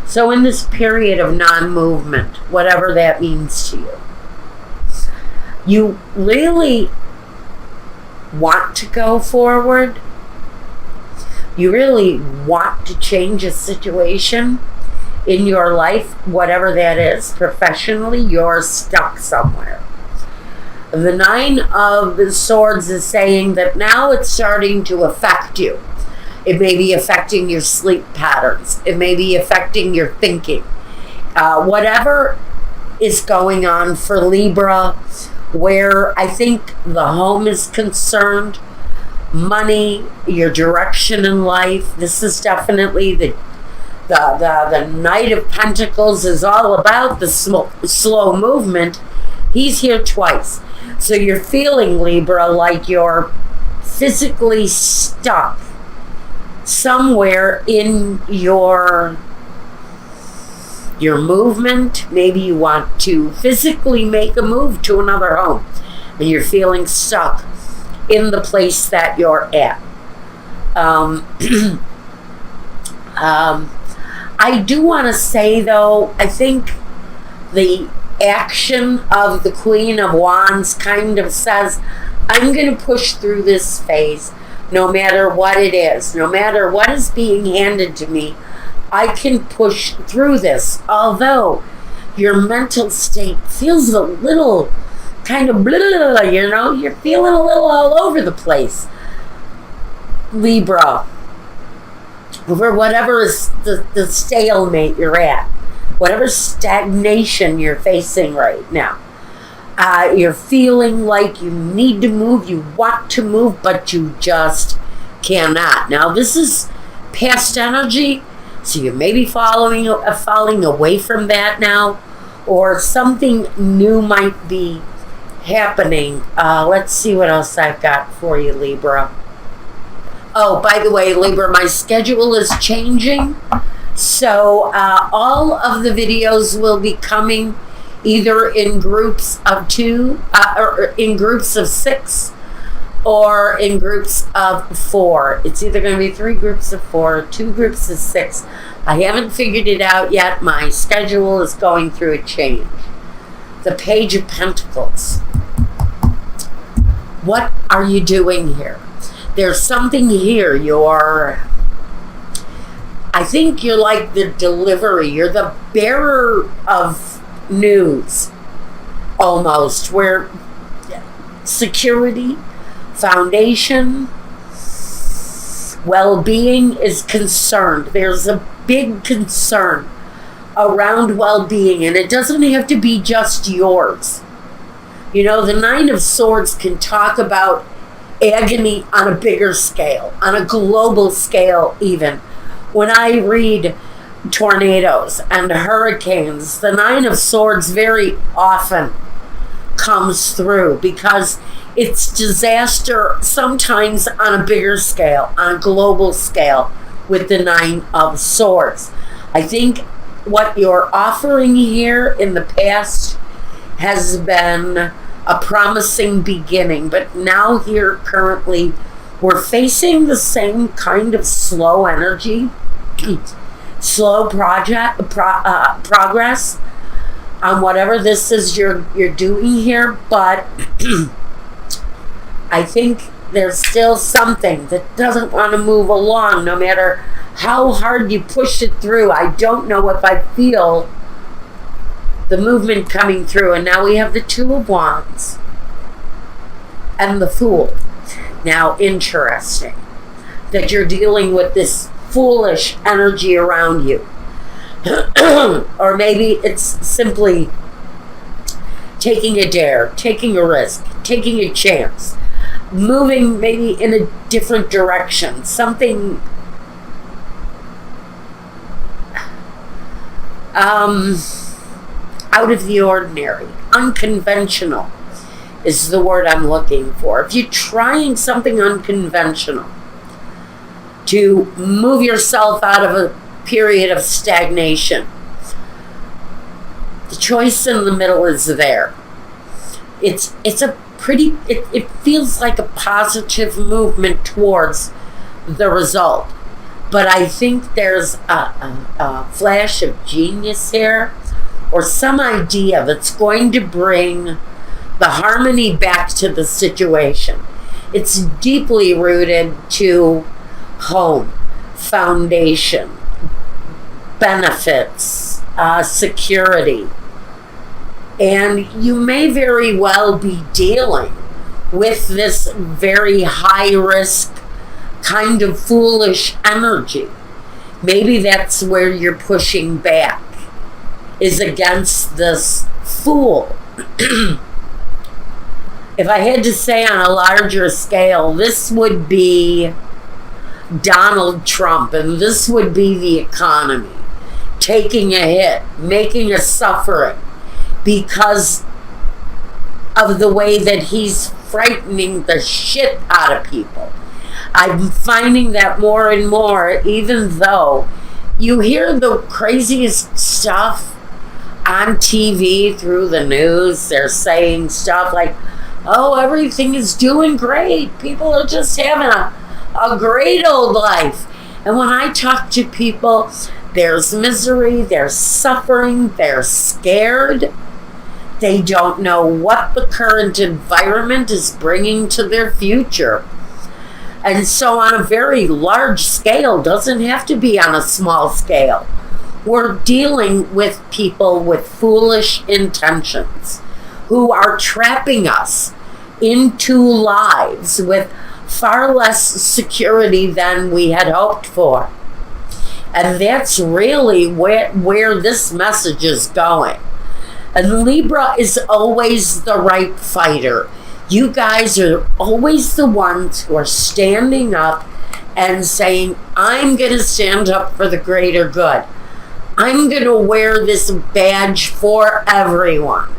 So in this period of non-movement, whatever that means to you, you really want to go forward. You really want to change a situation in your life, whatever that is. Professionally, you're stuck somewhere. The Nine of Swords is saying that now it's starting to affect you. It may be affecting your sleep patterns. It may be affecting your thinking. Whatever is going on for Libra, where I think the home is concerned, money, your direction in life. This is definitely the Knight of Pentacles is all about the slow movement. He's here twice. So you're feeling, Libra, like you're physically stuck somewhere in your movement. Maybe you want to physically make a move to another home and you're feeling stuck in the place that you're at. I do want to say, though, I think the action of the Queen of Wands kind of says, I'm going to push through this phase no matter what it is, no matter what is being handed to me. I can push through this, although your mental state feels a little kind of blah, you know, you're feeling a little all over the place, Libra, over whatever is the stalemate you're at, whatever stagnation you're facing right now. You're feeling like you need to move, you want to move, but you just cannot. Now, this is past energy, so you may be falling away from that now, or something new might be happening. Let's see what else I've got for you, Libra. Oh, by the way, Libra, my schedule is changing, so all of the videos will be coming either in groups of 2, or in groups of 6, or in groups of 4. It's either going to be 3 groups of 4 or 2 groups of 6. I haven't figured it out yet. My schedule is going through a change. The Page of Pentacles. What are you doing here? There's something here. I think you're like the delivery. You're the bearer of news, almost, where security, foundation, well-being is concerned. There's a big concern around well-being, and it doesn't have to be just yours. You know, the Nine of Swords can talk about agony on a bigger scale, on a global scale even. When I read tornadoes and hurricanes, the Nine of Swords very often comes through because it's disaster sometimes on a bigger scale, on a global scale with the Nine of Swords. I think what you're offering here in the past has been a promising beginning, but now here currently we're facing the same kind of slow energy, slow progress on whatever this is you're doing here, but I think there's still something that doesn't want to move along no matter how hard you push it through. I don't know if I feel the movement coming through. And now we have the Two of Wands and the Fool. Now, interesting that you're dealing with this foolish energy around you. Or maybe it's simply taking a dare, taking a risk, taking a chance, moving maybe in a different direction, something out of the ordinary, unconventional is the word I'm looking for. If you're trying something unconventional to move yourself out of a period of stagnation, the choice in the middle is there. It's a pretty, it feels like a positive movement towards the result. But I think there's a flash of genius here, or some idea that's going to bring the harmony back to the situation. It's deeply rooted to home, foundation, benefits, security. And you may very well be dealing with this very high risk, kind of foolish energy. Maybe that's where you're pushing back, is against this fool. If I had to say on a larger scale, this would be Donald Trump, and this would be the economy taking a hit, making a suffering because of the way that he's frightening the shit out of people. I'm finding that more and more, even though you hear the craziest stuff on TV through the news. They're saying stuff like, oh, everything is doing great. People are just having a great old life. And when I talk to people, there's misery, there's suffering, they're scared. They don't know what the current environment is bringing to their future. And so on a very large scale, doesn't have to be on a small scale. We're dealing with people with foolish intentions who are trapping us into lives with far less security than we had hoped for. And that's really where this message is going. And Libra is always the right fighter. You guys are always the ones who are standing up and saying, I'm going to stand up for the greater good. I'm going to wear this badge for everyone.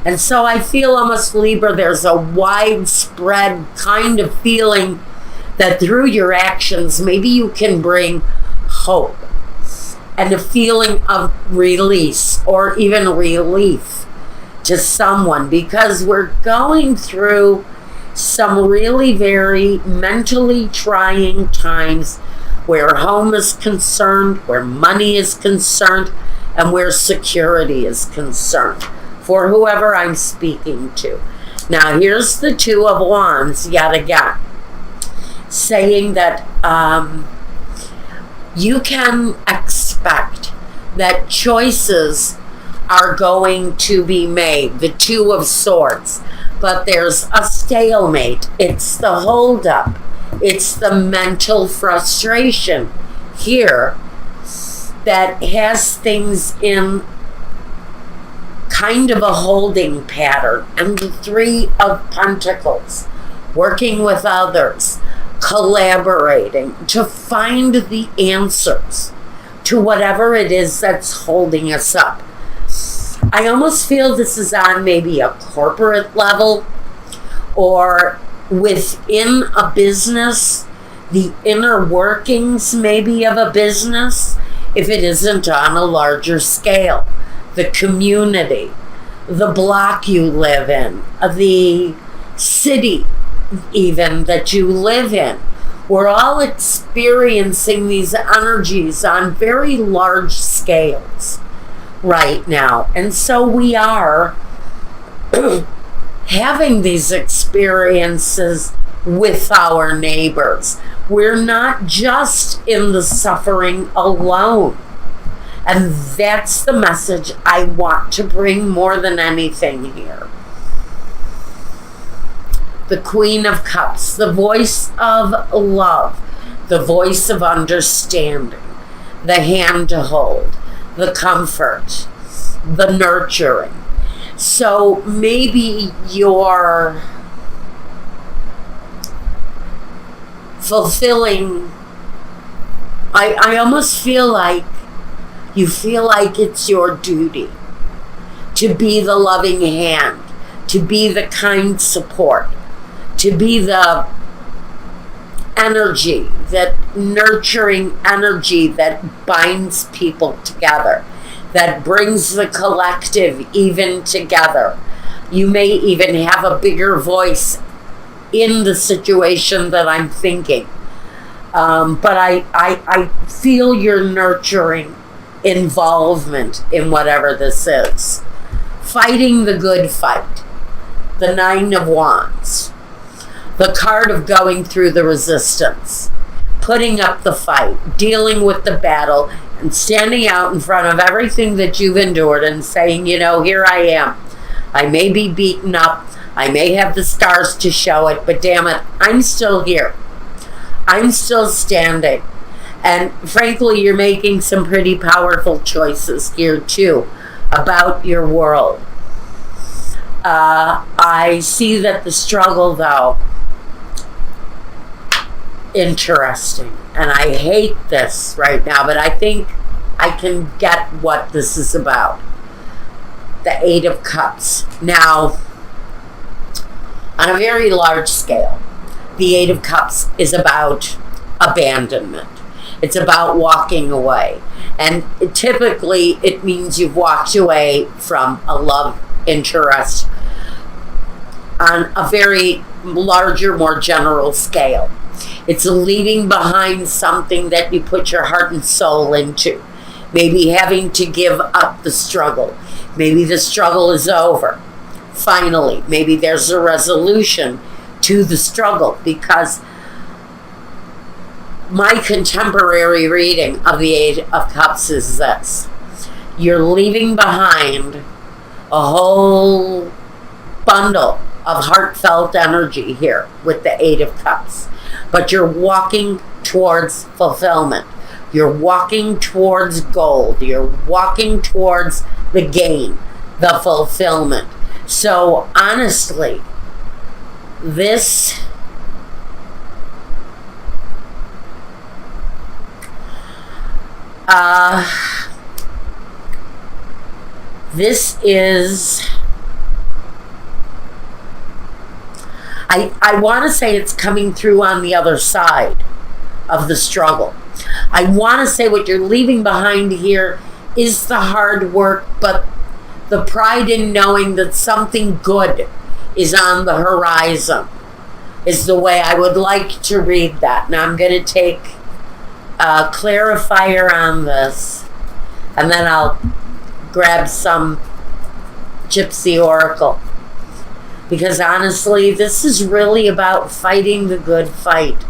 And so I feel almost, Libra, there's a widespread kind of feeling that through your actions, maybe you can bring hope and a feeling of release or even relief to someone, because we're going through some really very mentally trying times where home is concerned, where money is concerned, and where security is concerned for whoever I'm speaking to. Now, here's the Two of Wands yet again, saying that you can expect that choices are going to be made. The Two of Swords. But there's a stalemate. It's the holdup. It's the mental frustration here that has things in kind of a holding pattern. And the Three of Pentacles. Working with others. Collaborating to find the answers to whatever it is that's holding us up. I almost feel this is on maybe a corporate level or within a business, the inner workings maybe of a business, if it isn't on a larger scale. The community, the block you live in, the city even that you live in. We're all experiencing these energies on very large scales right now. And so we are having these experiences with our neighbors. We're not just in the suffering alone. And that's the message I want to bring more than anything here. The Queen of Cups, the voice of love, the voice of understanding, the hand to hold, the comfort, the nurturing. So maybe you're fulfilling, I almost feel like you feel like it's your duty to be the loving hand, to be the kind support, to be the energy, that nurturing energy that binds people together, that brings the collective even together. You may even have a bigger voice in the situation that I'm thinking. But I feel your nurturing involvement in whatever this is. Fighting the good fight. The Nine of Wands. The card of going through the resistance. Putting up the fight. Dealing with the battle. And standing out in front of everything that you've endured and saying, you know, here I am. I may be beaten up. I may have the scars to show it. But damn it, I'm still here. I'm still standing. And frankly, you're making some pretty powerful choices here too about your world. I see that the struggle, though, interesting. And I hate this right now, but I think I can get what this is about. The Eight of Cups. Now, on a very large scale, the Eight of Cups is about abandonment. It's about walking away. And typically, it means you've walked away from a love interest on a very larger, more general scale. It's leaving behind something that you put your heart and soul into. Maybe having to give up the struggle. Maybe the struggle is over. Finally, maybe there's a resolution to the struggle, because my contemporary reading of the Eight of Cups is this. You're leaving behind a whole bundle of heartfelt energy here with the Eight of Cups. But you're walking towards fulfillment. You're walking towards gold. You're walking towards the gain, the fulfillment. So honestly, this is, I want to say it's coming through on the other side of the struggle. I want to say what you're leaving behind here is the hard work, but the pride in knowing that something good is on the horizon is the way I would like to read that. Now I'm going to take a clarifier on this, and then I'll grab some Gypsy Oracle. Because honestly, this is really about fighting the good fight.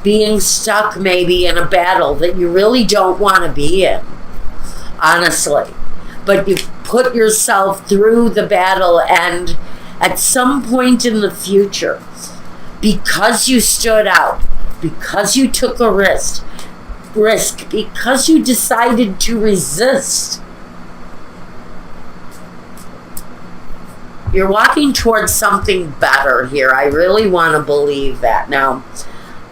Being stuck maybe in a battle that you really don't want to be in. Honestly. But you put yourself through the battle, and at some point in the future, because you stood out, because you took a risk, because you decided to resist, you're walking towards something better here. I really want to believe that. Now,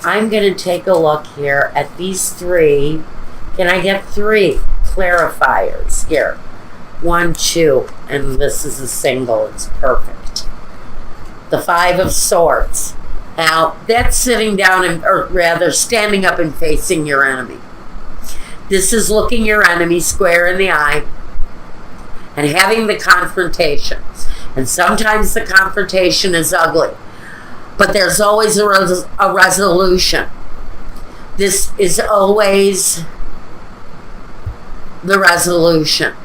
I'm going to take a look here at these three. Can I get three clarifiers here? 1, 2, and this is a single. It's perfect. The Five of Swords. Now, that's sitting down, or rather standing up and facing your enemy. This is looking your enemy square in the eye and having the confrontation. And sometimes the confrontation is ugly, but there's always a resolution. This is always the resolution.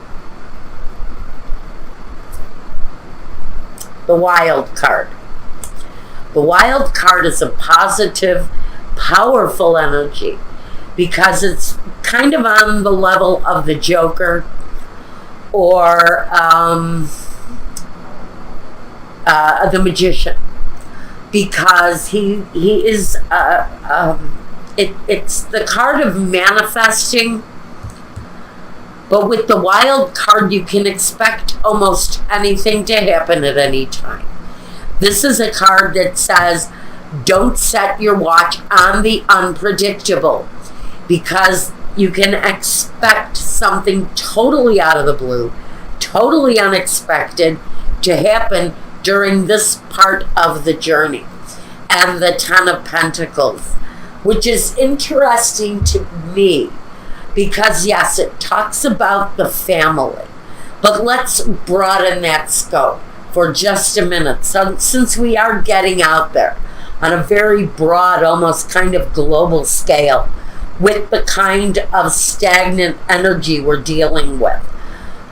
The Wild card. The Wild card is a positive, powerful energy because it's kind of on the level of the Joker or the Magician, because he is it's the card of manifesting, but with the Wild card you can expect almost anything to happen at any time. This is a card that says don't set your watch on the unpredictable, because you can expect something totally out of the blue, totally unexpected to happen during this part of the journey. And the Ten of Pentacles, which is interesting to me because yes, it talks about the family, but let's broaden that scope for just a minute. So since we are getting out there, on a very broad, almost kind of global scale, with the kind of stagnant energy we're dealing with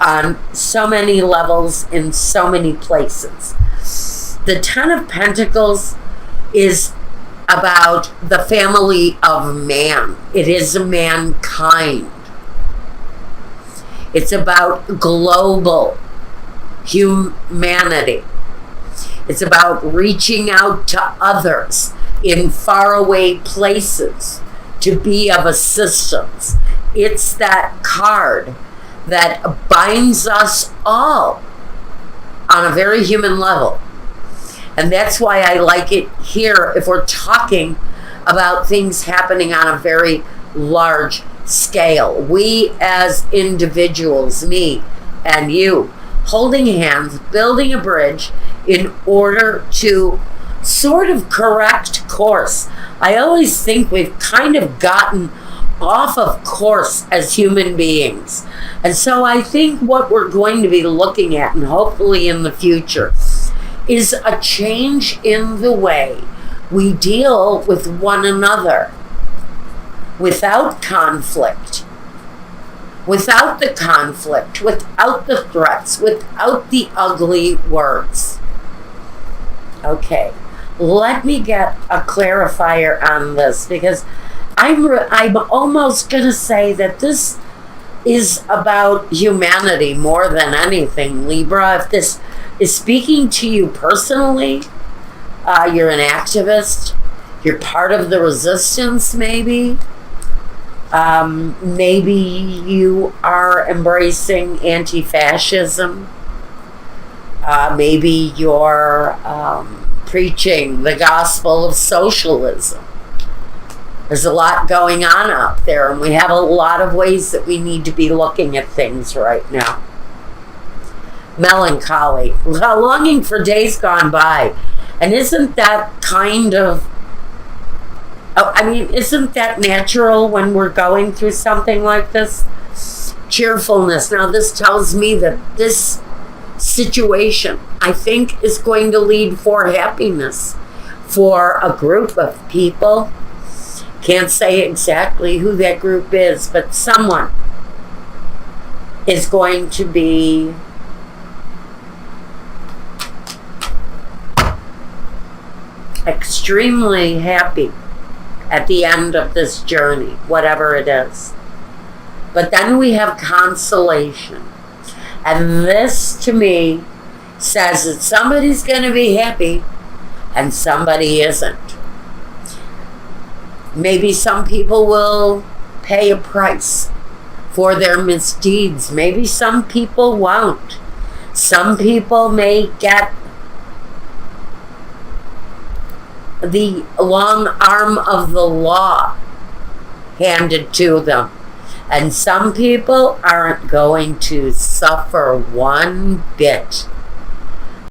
on so many levels in so many places. The Ten of Pentacles is about the family of man. It is mankind. It's about global humanity. It's about reaching out to others in faraway places to be of assistance. It's that card that binds us all on a very human level. And that's why I like it here if we're talking about things happening on a very large scale. We as individuals, me and you, holding hands, building a bridge in order to sort of correct course. I always think we've kind of gotten off of course as human beings. And so I think what we're going to be looking at, and hopefully in the future, is a change in the way we deal with one another without conflict, without the conflict, without the threats, without the ugly words. Okay, let me get a clarifier on this, because I'm almost going to say that this is about humanity more than anything, Libra. If this is speaking to you personally, you're an activist, you're part of the resistance maybe. Maybe you are embracing anti-fascism. Maybe you're preaching the gospel of socialism. There's a lot going on out there, and we have a lot of ways that we need to be looking at things right now. Melancholy, longing for days gone by. And isn't that kind of, isn't that natural when we're going through something like this? Cheerfulness. Now, this tells me that this situation, I think, is going to lead for happiness for a group of people. Can't say exactly who that group is, but someone is going to be extremely happy at the end of this journey, whatever it is. But then we have consolation. And this, to me, says that somebody's going to be happy and somebody isn't. Maybe some people will pay a price for their misdeeds. Maybe some people won't. Some people may get the long arm of the law handed to them. And some people aren't going to suffer one bit.